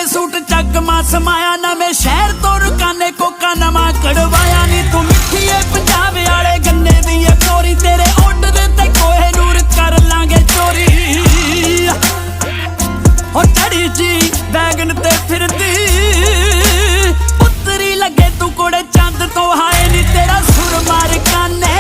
suit चकमा समाया नवें शहर तो रुकाने कोका नवा कड़वाया नी तू मिठी है पंजाब वाले गन्ने दी है चोरी तेरे ऑर्डर ते कोहे नूर कर लांगे चोरी हो चढ़ी जी बैगन ते फिरदी पुतरी लगे तू कोड़े चंद तो हाए नी तेरा सुर मार काने